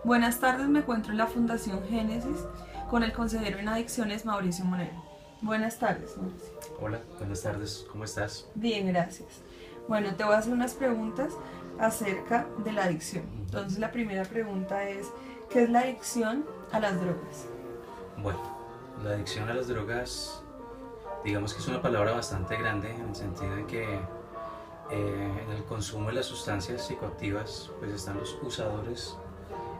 Buenas tardes, me encuentro en la Fundación Génesis con el consejero en adicciones Mauricio Moreno. Buenas tardes, Mauricio. Hola, buenas tardes, ¿cómo estás? Bien, gracias. Bueno, te voy a hacer unas preguntas acerca de la adicción. Ujú. Entonces, la primera pregunta es, ¿qué es la adicción a las drogas? Bueno, la adicción a las drogas, digamos que es una palabra bastante grande en el sentido de que en el consumo de las sustancias psicoactivas, pues están los usadores,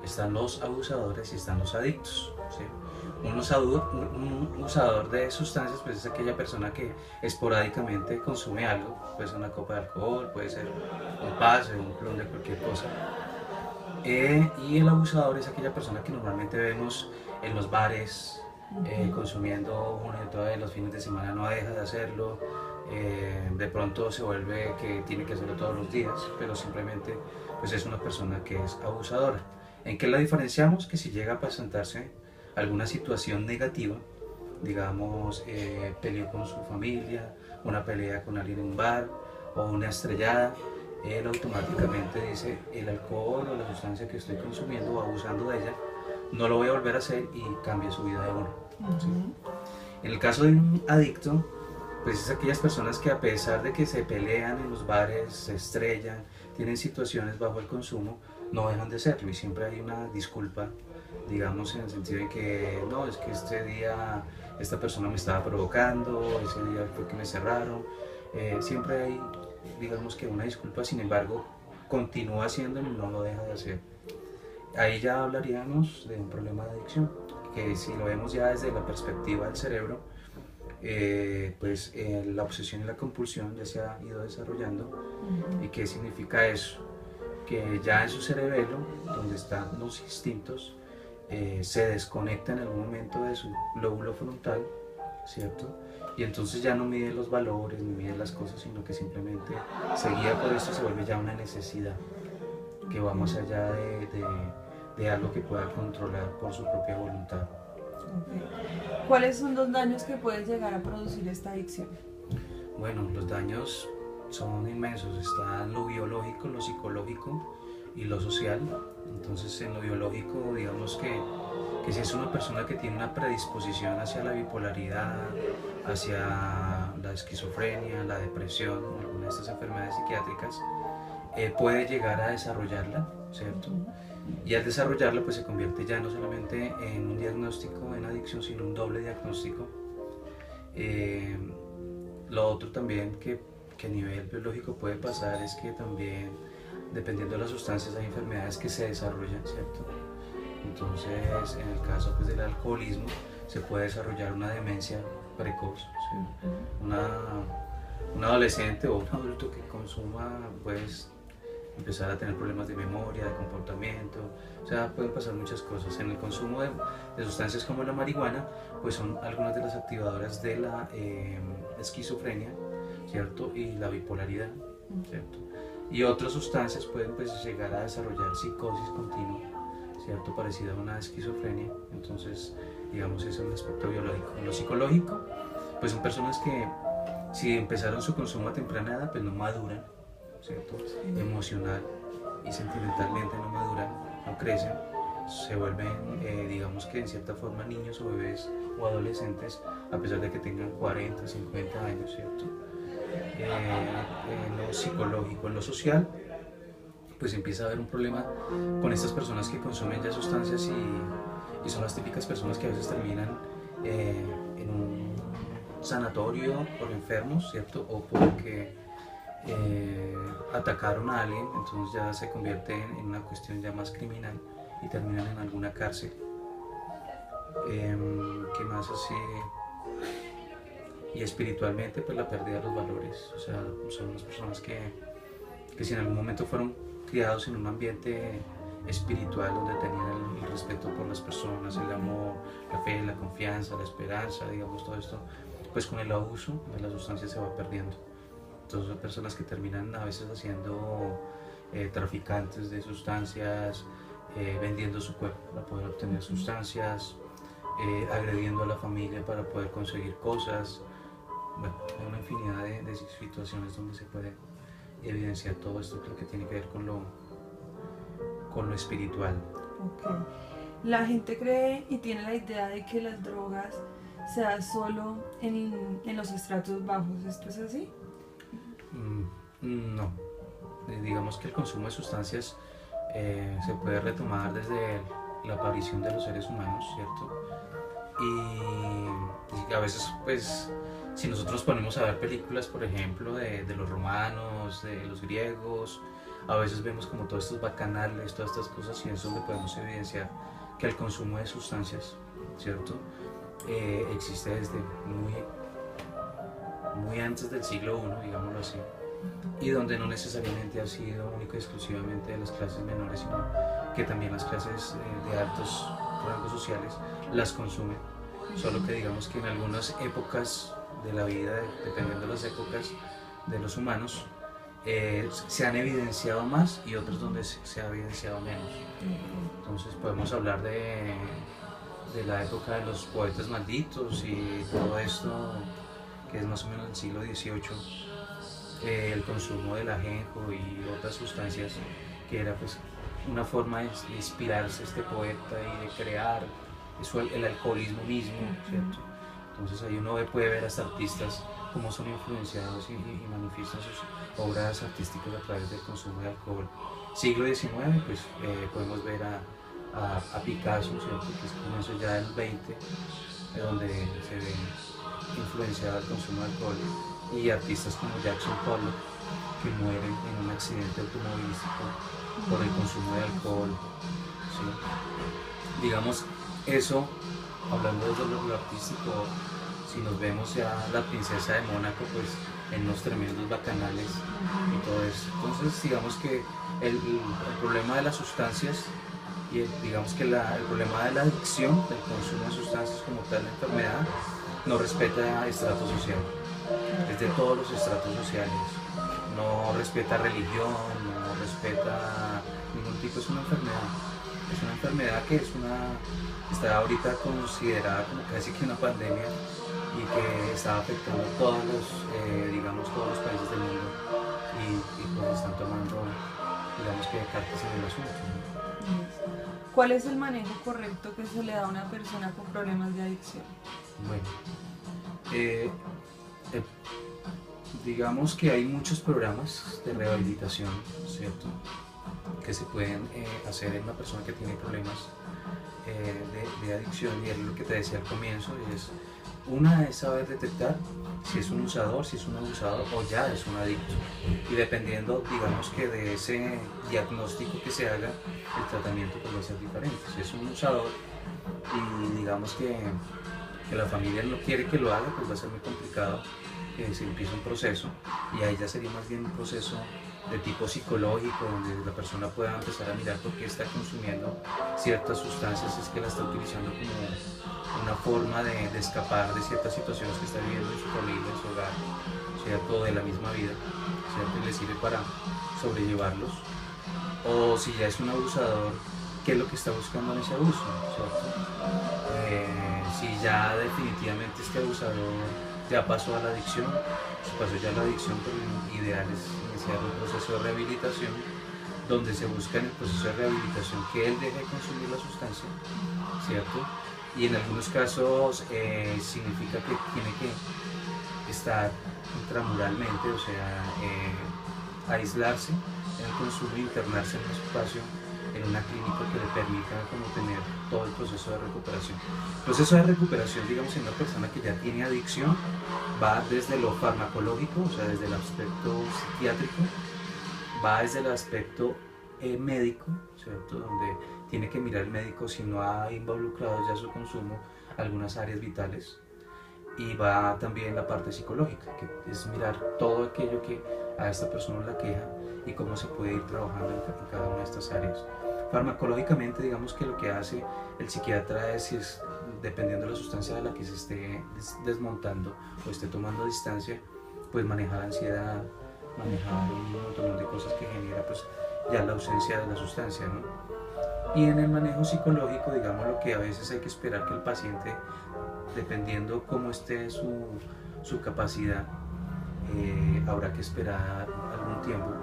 están los abusadores y están los adictos, ¿sí? Un usador de sustancias pues es aquella persona que esporádicamente consume algo, puede ser una copa de alcohol, puede ser un pase, un clon de cualquier cosa. Y el abusador es aquella persona que normalmente vemos en los bares, consumiendo una y otra vez los fines de semana, no deja de hacerlo, de pronto se vuelve que tiene que hacerlo todos los días, pero simplemente pues es una persona que es abusadora. ¿En qué la diferenciamos? Que si llega a presentarse alguna situación negativa, digamos, peleó con su familia, una pelea con alguien en un bar o una estrellada, él automáticamente dice, el alcohol o la sustancia que estoy consumiendo o abusando de ella, no lo voy a volver a hacer y cambia su vida de uno, ¿sí? En el caso de un adicto, pues es aquellas personas que a pesar de que se pelean en los bares, se estrellan, tienen situaciones bajo el consumo, no dejan de serlo y siempre hay una disculpa, digamos, en el sentido de que no, es que este día esta persona me estaba provocando, ese día fue que me cerraron, siempre hay, digamos que una disculpa, sin embargo, continúa haciéndolo y no lo deja de hacer. Ahí ya hablaríamos de un problema de adicción, que si lo vemos ya desde la perspectiva del cerebro, la obsesión y la compulsión ya se ha ido desarrollando. ¿Y qué significa eso? Que ya en su cerebelo, donde están los instintos, se desconecta en algún momento de su lóbulo frontal, ¿cierto? Y entonces ya no mide los valores ni mide las cosas, sino que simplemente se guía por esto, se vuelve ya una necesidad que va más allá de algo que pueda controlar por su propia voluntad. Okay. ¿Cuáles son los daños que puede llegar a producir esta adicción? Bueno, los daños son inmensos, está lo biológico, lo psicológico y lo social. Entonces en lo biológico, digamos que si es una persona que tiene una predisposición hacia la bipolaridad, hacia la esquizofrenia, la depresión, alguna de estas enfermedades psiquiátricas, puede llegar a desarrollarla, ¿cierto? Y al desarrollarla pues se convierte ya no solamente en un diagnóstico en adicción, sino un doble diagnóstico. Eh, lo otro también que a nivel biológico puede pasar es que también, dependiendo de las sustancias, hay enfermedades que se desarrollan, ¿cierto? Entonces, en el caso pues, del alcoholismo, se puede desarrollar una demencia precoz, ¿sí? Un adolescente o un adulto que consuma, pues, empezar a tener problemas de memoria, de comportamiento, o sea, pueden pasar muchas cosas. En el consumo de sustancias como la marihuana, pues son algunas de las activadoras de la esquizofrenia, ¿cierto? Y la bipolaridad, ¿cierto? Y otras sustancias pueden pues, llegar a desarrollar psicosis continua, ¿cierto? Parecida a una esquizofrenia. Entonces, digamos, ese es el aspecto biológico. En lo psicológico, pues son personas que si empezaron su consumo a temprana edad, pues no maduran, ¿cierto? Sí. Emocional y sentimentalmente no maduran, no crecen, se vuelven, digamos que en cierta forma, niños o bebés o adolescentes, a pesar de que tengan 40, 50 años, ¿cierto? En lo psicológico, en lo social, pues empieza a haber un problema con estas personas que consumen ya sustancias y son las típicas personas que a veces terminan en un sanatorio por enfermos, ¿cierto? O porque atacaron a alguien, entonces ya se convierte en una cuestión ya más criminal y terminan en alguna cárcel. ¿Qué más así? Y espiritualmente, pues la pérdida de los valores, o sea, son las personas que si en algún momento fueron criados en un ambiente espiritual donde tenían el respeto por las personas, el amor, la fe, la confianza, la esperanza, digamos todo esto, pues con el abuso de la sustancia se va perdiendo. Entonces son personas que terminan a veces haciendo traficantes de sustancias, vendiendo su cuerpo para poder obtener sustancias, agrediendo a la familia para poder conseguir cosas. Bueno, hay una infinidad de situaciones donde se puede evidenciar todo esto que tiene que ver con lo espiritual. Ok. La gente cree y tiene la idea de que las drogas se dan solo en los estratos bajos. ¿Esto es así? No. Digamos que el consumo de sustancias se puede retomar desde la aparición de los seres humanos, ¿cierto? Y a veces, pues, si nosotros nos ponemos a ver películas, por ejemplo, de los romanos, de los griegos, a veces vemos como todos estos bacanales, todas estas cosas, y es donde podemos evidenciar que el consumo de sustancias, ¿cierto? Existe desde muy antes del siglo I, digámoslo así, y donde no necesariamente ha sido único y exclusivamente de las clases menores, sino que también las clases de altos rangos sociales las consumen, solo que digamos que en algunas épocas de la vida, dependiendo de las épocas de los humanos, se han evidenciado más y otros donde se ha evidenciado menos. Entonces podemos hablar de la época de los poetas malditos y todo esto, que es más o menos del siglo XVIII, el consumo del ajenjo y otras sustancias, que era pues una forma de inspirarse este poeta y de crear eso, el alcoholismo mismo, ¿cierto? Entonces ahí uno puede ver a estos artistas cómo son influenciados y manifiestan sus obras artísticas a través del consumo de alcohol. Siglo XIX, pues podemos ver a Picasso, ¿cierto? Que es comienzo ya del XX, donde se ve influenciado el consumo de alcohol, y artistas como Jackson Pollock, que mueren en un accidente automovilístico por el consumo de alcohol, ¿sí? Digamos, eso, hablando de lo artístico, si nos vemos ya la princesa de Mónaco, pues en los tremendos bacanales y todo eso. Entonces, digamos que el problema de las sustancias y digamos que el problema de la adicción, del consumo de sustancias como tal, la enfermedad, no respeta estrato social, es de todos los estratos sociales, no respeta religión, no respeta ningún tipo, es una enfermedad que está ahorita considerada como casi que una pandemia y que está afectando a todos los países del mundo y pues están tomando, digamos que cartas en el asunto, ¿no? ¿Cuál es el manejo correcto que se le da a una persona con problemas de adicción? Bueno, digamos que hay muchos programas de rehabilitación, ¿cierto?, que se pueden hacer en una persona que tiene problemas de adicción, y es lo que te decía al comienzo, una es saber detectar si es un usador, si es un abusador o ya es un adicto, y dependiendo, digamos que de ese diagnóstico que se haga, el tratamiento puede ser diferente. Si es un usador y digamos que la familia no quiere que lo haga, pues va a ser muy complicado que se empiece un proceso, y ahí ya sería más bien un proceso de tipo psicológico, donde la persona pueda empezar a mirar por qué está consumiendo ciertas sustancias, es que la está utilizando como una forma de escapar de ciertas situaciones que está viviendo en su familia, en su hogar, ¿cierto?, de la misma vida, ¿cierto?, y le sirve para sobrellevarlos. O si ya es un abusador, ¿qué es lo que está buscando en ese abuso?, ¿cierto? Si ya definitivamente este abusador ya pasó a la adicción, si pasó ya a la adicción, pues lo ideal es iniciar un proceso de rehabilitación, donde se busca en el proceso de rehabilitación que él deje de consumir la sustancia, ¿cierto? Y en algunos casos significa que tiene que estar intramuralmente, o sea, aislarse en el consumo e internarse en un espacio, en una clínica que le permita como tener todo el proceso de recuperación. El proceso de recuperación, digamos, en una persona que ya tiene adicción, va desde lo farmacológico, o sea, desde el aspecto psiquiátrico, va desde el aspecto médico, ¿cierto?, donde tiene que mirar el médico si no ha involucrado ya su consumo algunas áreas vitales, y va también la parte psicológica, que es mirar todo aquello que a esta persona la queja y cómo se puede ir trabajando en cada una de estas áreas. Farmacológicamente, digamos que lo que hace el psiquiatra es dependiendo de la sustancia de la que se esté desmontando o esté tomando distancia, pues manejar ansiedad, manejar un montón de cosas que genera pues ya la ausencia de la sustancia, ¿no? Y en el manejo psicológico, digamos, lo que a veces hay que esperar que el paciente, dependiendo cómo esté su capacidad, habrá que esperar algún tiempo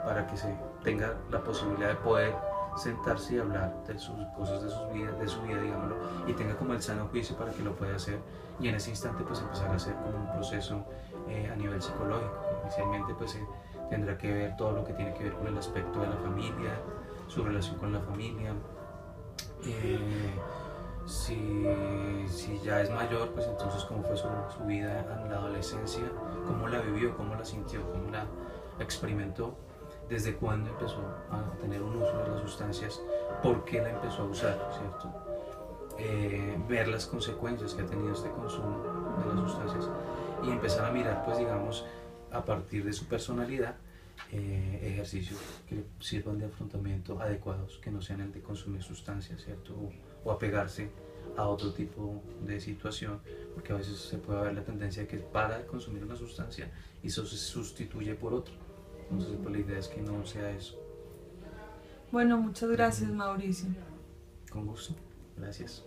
para que se tenga la posibilidad de poder sentarse y hablar de sus cosas, de su vida, digámoslo, y tenga como el sano juicio para que lo pueda hacer, y en ese instante pues empezar a hacer como un proceso a nivel psicológico. Inicialmente pues tendrá que ver todo lo que tiene que ver con el aspecto de la familia, su relación con la familia. Si ya es mayor, pues entonces cómo fue su vida en la adolescencia, cómo la vivió, cómo la sintió, cómo la experimentó, desde cuándo empezó a tener un uso de las sustancias, por qué la empezó a usar, ¿cierto? Ver las consecuencias que ha tenido este consumo de las sustancias y empezar a mirar, pues digamos, a partir de su personalidad, ejercicios que sirvan de afrontamiento adecuados, que no sean el de consumir sustancias, ¿cierto? O apegarse a otro tipo de situación, porque a veces se puede haber la tendencia de que para de consumir una sustancia y eso se sustituye por otra. Entonces, pues la idea es que no sea eso. Bueno, muchas gracias, Mauricio. Con gusto. Gracias.